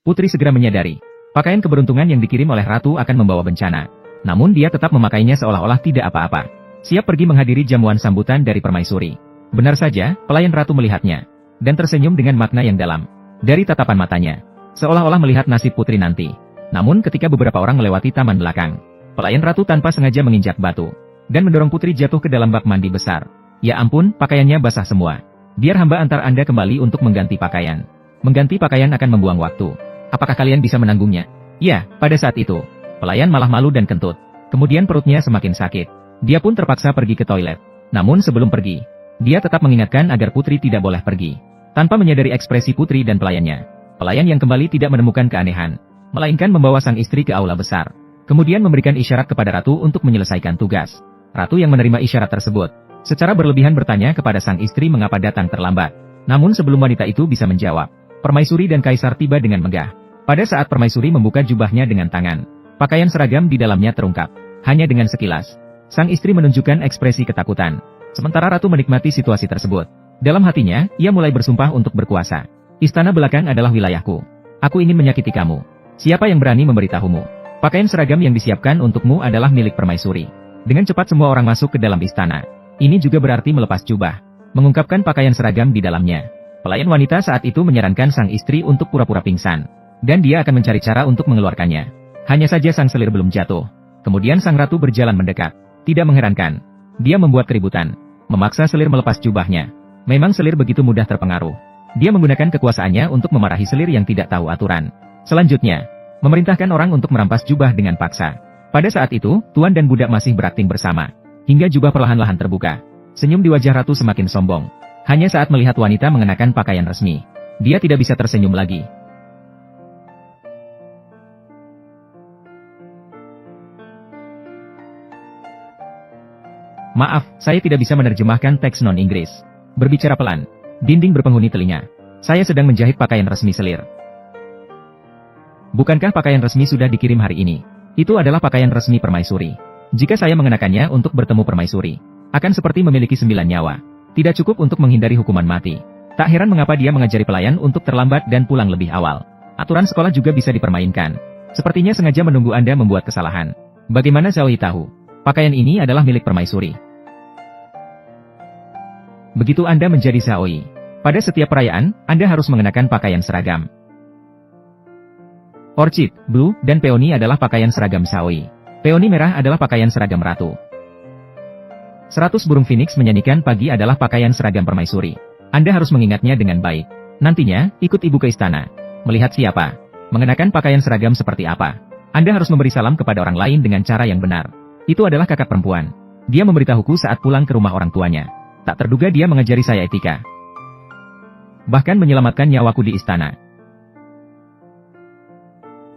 Putri segera menyadari, pakaian keberuntungan yang dikirim oleh ratu akan membawa bencana. Namun dia tetap memakainya seolah-olah tidak apa-apa. Siap pergi menghadiri jamuan sambutan dari permaisuri. Benar saja, pelayan ratu melihatnya. Dan tersenyum dengan makna yang dalam. Dari tatapan matanya, seolah-olah melihat nasib putri nanti. Namun ketika beberapa orang melewati taman belakang, pelayan ratu tanpa sengaja menginjak batu. Dan mendorong putri jatuh ke dalam bak mandi besar. Ya ampun, pakaiannya basah semua. Biar hamba antar Anda kembali untuk mengganti pakaian. Mengganti pakaian akan membuang waktu. Apakah kalian bisa menanggungnya? Ya, pada saat itu, pelayan malah malu dan kentut. Kemudian perutnya semakin sakit. Dia pun terpaksa pergi ke toilet. Namun sebelum pergi, dia tetap mengingatkan agar putri tidak boleh pergi. Tanpa menyadari ekspresi putri dan pelayannya, pelayan yang kembali tidak menemukan keanehan, melainkan membawa sang istri ke aula besar. Kemudian memberikan isyarat kepada ratu untuk menyelesaikan tugas. Ratu yang menerima isyarat tersebut, secara berlebihan bertanya kepada sang istri mengapa datang terlambat. Namun sebelum wanita itu bisa menjawab, permaisuri dan kaisar tiba dengan megah. Pada saat permaisuri membuka jubahnya dengan tangan, pakaian seragam di dalamnya terungkap. Hanya dengan sekilas, sang istri menunjukkan ekspresi ketakutan. Sementara ratu menikmati situasi tersebut. Dalam hatinya, ia mulai bersumpah untuk berkuasa. Istana belakang adalah wilayahku. Aku ingin menyakiti kamu. Siapa yang berani memberitahumu? Pakaian seragam yang disiapkan untukmu adalah milik permaisuri. Dengan cepat semua orang masuk ke dalam istana. Ini juga berarti melepas jubah, mengungkapkan pakaian seragam di dalamnya. Pelayan wanita saat itu menyarankan sang istri untuk pura-pura pingsan. Dan dia akan mencari cara untuk mengeluarkannya. Hanya saja sang selir belum jatuh. Kemudian sang ratu berjalan mendekat. Tidak mengherankan. Dia membuat keributan. Memaksa selir melepas jubahnya. Memang selir begitu mudah terpengaruh. Dia menggunakan kekuasaannya untuk memarahi selir yang tidak tahu aturan. Selanjutnya, memerintahkan orang untuk merampas jubah dengan paksa. Pada saat itu, tuan dan budak masih berakting bersama. Hingga jubah perlahan-lahan terbuka. Senyum di wajah ratu semakin sombong. Hanya saat melihat wanita mengenakan pakaian resmi, dia tidak bisa tersenyum lagi. Maaf, saya tidak bisa menerjemahkan teks non-Inggris. Berbicara pelan. Dinding berpenghuni telinga. Saya sedang menjahit pakaian resmi selir. Bukankah pakaian resmi sudah dikirim hari ini? Itu adalah pakaian resmi permaisuri. Jika saya mengenakannya untuk bertemu permaisuri, akan seperti memiliki 9 nyawa. Tidak cukup untuk menghindari hukuman mati. Tak heran mengapa dia mengajari pelayan untuk terlambat dan pulang lebih awal. Aturan sekolah juga bisa dipermainkan. Sepertinya sengaja menunggu Anda membuat kesalahan. Bagaimana Xiaoyi tahu? Pakaian ini adalah milik permaisuri. Begitu Anda menjadi Xiaoyi, pada setiap perayaan, Anda harus mengenakan pakaian seragam. Orchid, Blue, dan Peony adalah pakaian seragam Xiaoyi. Peony merah adalah pakaian seragam ratu. 100 burung phoenix menyanyikan pagi adalah pakaian seragam permaisuri. Anda harus mengingatnya dengan baik. Nantinya, ikut ibu ke istana. Melihat siapa mengenakan pakaian seragam seperti apa. Anda harus memberi salam kepada orang lain dengan cara yang benar. Itu adalah kakak perempuan. Dia memberitahuku saat pulang ke rumah orang tuanya. Tak terduga dia mengajari saya etika. Bahkan menyelamatkan nyawaku di istana.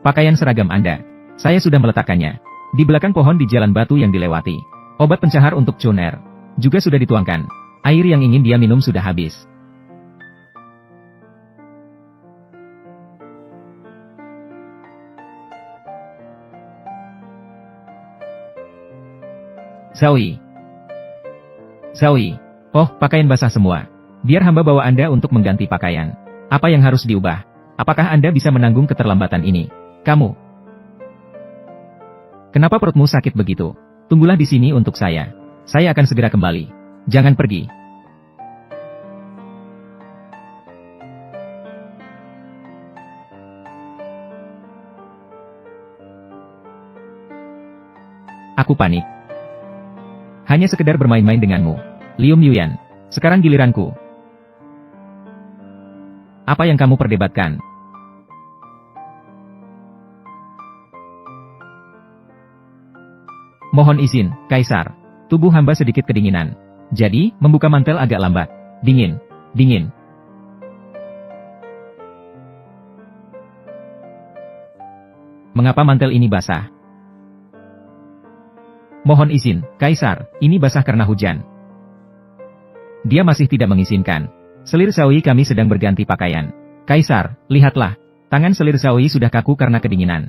Pakaian seragam Anda. Saya sudah meletakkannya. Di belakang pohon di jalan batu yang dilewati. Obat pencahar untuk Chuner juga sudah dituangkan. Air yang ingin dia minum sudah habis. Xiaoyi. Xiaoyi. Oh, pakaian basah semua. Biar hamba bawa Anda untuk mengganti pakaian. Apa yang harus diubah? Apakah Anda bisa menanggung keterlambatan ini? Kamu. Kenapa perutmu sakit begitu? Tunggulah di sini untuk saya. Saya akan segera kembali. Jangan pergi. Aku panik. Hanya sekedar bermain-main denganmu. Liu Yuan. Sekarang giliranku. Apa yang kamu perdebatkan? Mohon izin, Kaisar. Tubuh hamba sedikit kedinginan. Jadi, membuka mantel agak lambat. Dingin. Dingin. Mengapa mantel ini basah? Mohon izin, Kaisar, ini basah karena hujan. Dia masih tidak mengizinkan. Selir Xiaoyi kami sedang berganti pakaian. Kaisar, lihatlah. Tangan selir Xiaoyi sudah kaku karena kedinginan.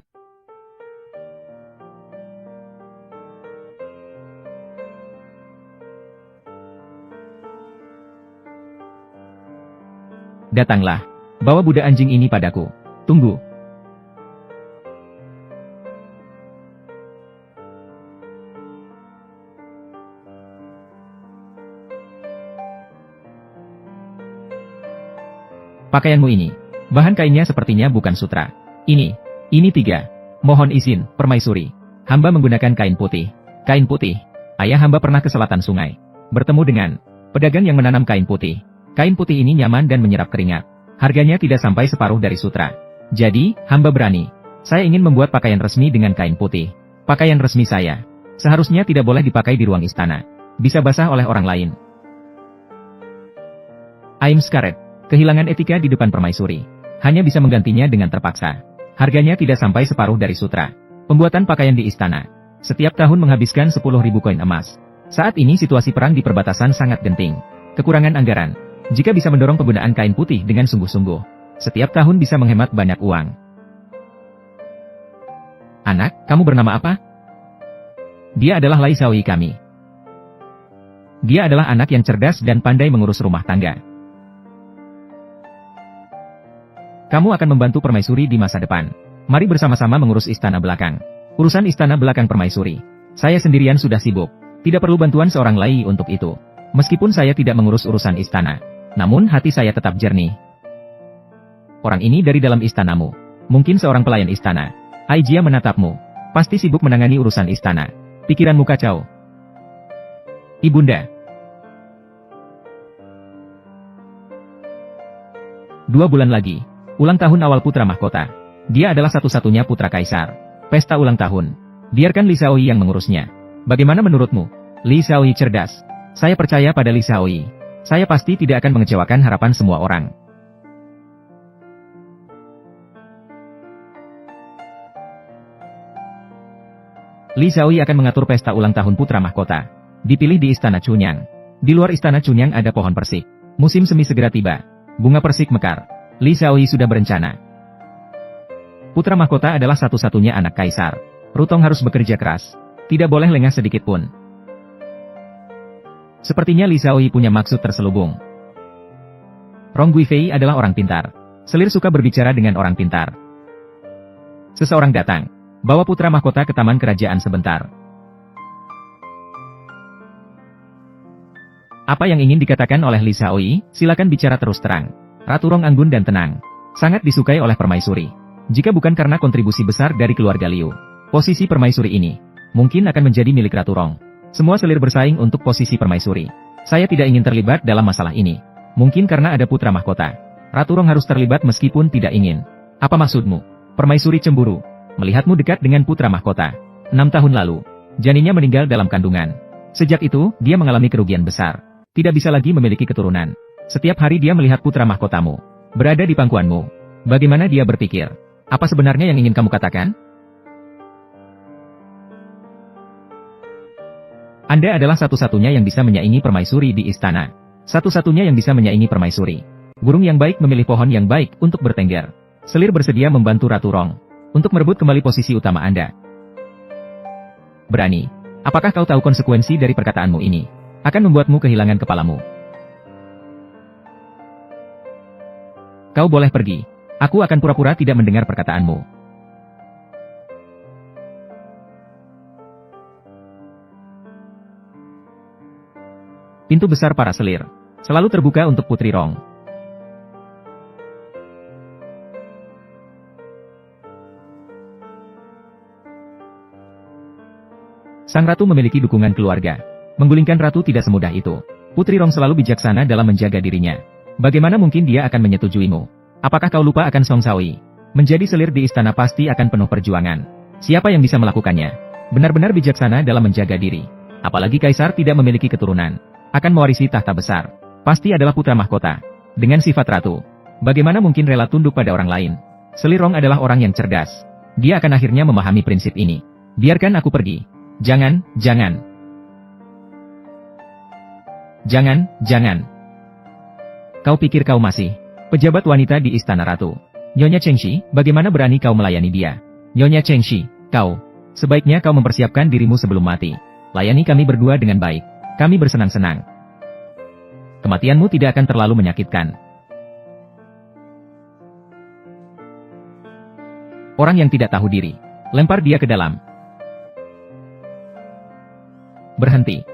Datanglah. Bawa budak anjing ini padaku. Tunggu. Pakaianmu ini. Bahan kainnya sepertinya bukan sutra. Ini 3. Mohon izin, Permaisuri. Hamba menggunakan kain putih. Kain putih. Ayah hamba pernah ke selatan sungai. Bertemu dengan pedagang yang menanam kain putih. Kain putih ini nyaman dan menyerap keringat. Harganya tidak sampai separuh dari sutra. Jadi, hamba berani. Saya ingin membuat pakaian resmi dengan kain putih. Pakaian resmi saya. Seharusnya tidak boleh dipakai di ruang istana. Bisa basah oleh orang lain. I'm scared. Kehilangan etika di depan Permaisuri. Hanya bisa menggantinya dengan terpaksa. Harganya tidak sampai separuh dari sutra. Pembuatan pakaian di istana. Setiap tahun menghabiskan 10.000 koin emas. Saat ini situasi perang di perbatasan sangat genting. Kekurangan anggaran. Jika bisa mendorong penggunaan kain putih dengan sungguh-sungguh, setiap tahun bisa menghemat banyak uang. Anak, kamu bernama apa? Dia adalah Lai Xiaoyi kami. Dia adalah anak yang cerdas dan pandai mengurus rumah tangga. Kamu akan membantu Permaisuri di masa depan. Mari bersama-sama mengurus istana belakang. Urusan istana belakang Permaisuri. Saya sendirian sudah sibuk. Tidak perlu bantuan seorang Lai untuk itu. Meskipun saya tidak mengurus urusan istana, namun hati saya tetap jernih. Orang ini dari dalam istanamu. Mungkin seorang pelayan istana. Aijia menatapmu. Pasti sibuk menangani urusan istana. Pikiranmu kacau. Ibunda. 2 bulan lagi. Ulang tahun awal putra mahkota. Dia adalah satu-satunya putra kaisar. Pesta ulang tahun. Biarkan Li Xiaoyi yang mengurusnya. Bagaimana menurutmu? Li Xiaoyi cerdas. Saya percaya pada Li Xiaoyi. Saya pasti tidak akan mengecewakan harapan semua orang. Li Xiaoyi akan mengatur pesta ulang tahun putra mahkota. Dipilih di Istana Chunyang. Di luar Istana Chunyang ada pohon persik. Musim semi segera tiba. Bunga persik mekar. Li Xiaoyi sudah berencana. Putra mahkota adalah satu-satunya anak kaisar. Rutong harus bekerja keras. Tidak boleh lengah sedikit pun. Sepertinya Li Xiaoyi punya maksud terselubung. Rong Guifei adalah orang pintar. Selir suka berbicara dengan orang pintar. Seseorang datang. Bawa putra mahkota ke taman kerajaan sebentar. Apa yang ingin dikatakan oleh Li Xiaoyi? Silakan bicara terus terang. Ratu Rong anggun dan tenang. Sangat disukai oleh Permaisuri. Jika bukan karena kontribusi besar dari keluarga Liu, posisi Permaisuri ini mungkin akan menjadi milik Ratu Rong. Semua selir bersaing untuk posisi Permaisuri. Saya tidak ingin terlibat dalam masalah ini. Mungkin karena ada putra mahkota. Ratu Rong harus terlibat meskipun tidak ingin. Apa maksudmu? Permaisuri cemburu. Melihatmu dekat dengan putra mahkota. 6 tahun lalu, janinnya meninggal dalam kandungan. Sejak itu, dia mengalami kerugian besar. Tidak bisa lagi memiliki keturunan. Setiap hari dia melihat putra mahkotamu berada di pangkuanmu. Bagaimana dia berpikir? Apa sebenarnya yang ingin kamu katakan? Anda adalah satu-satunya yang bisa menyaingi Permaisuri di istana. Satu-satunya yang bisa menyaingi Permaisuri. Burung yang baik memilih pohon yang baik untuk bertengger. Selir bersedia membantu Ratu Rong untuk merebut kembali posisi utama Anda. Berani. Apakah kau tahu konsekuensi dari perkataanmu ini? Akan membuatmu kehilangan kepalamu. Kau boleh pergi. Aku akan pura-pura tidak mendengar perkataanmu. Pintu besar para selir selalu terbuka untuk Putri Rong. Sang ratu memiliki dukungan keluarga. Menggulingkan ratu tidak semudah itu. Putri Rong selalu bijaksana dalam menjaga dirinya. Bagaimana mungkin dia akan menyetujuimu? Apakah kau lupa akan Song Xiaoyi? Menjadi selir di istana pasti akan penuh perjuangan. Siapa yang bisa melakukannya? Benar-benar bijaksana dalam menjaga diri. Apalagi kaisar tidak memiliki keturunan. Akan mewarisi tahta besar. Pasti adalah putra mahkota. Dengan sifat ratu. Bagaimana mungkin rela tunduk pada orang lain? Selir Rong adalah orang yang cerdas. Dia akan akhirnya memahami prinsip ini. Biarkan aku pergi. Jangan, jangan. Jangan, jangan. Kau pikir kau masih pejabat wanita di istana ratu? Nyonya Chengxi, bagaimana berani kau melayani dia? Nyonya Chengxi, kau, sebaiknya kau mempersiapkan dirimu sebelum mati. Layani kami berdua dengan baik. Kami bersenang-senang. Kematianmu tidak akan terlalu menyakitkan. Orang yang tidak tahu diri, lempar dia ke dalam. Berhenti.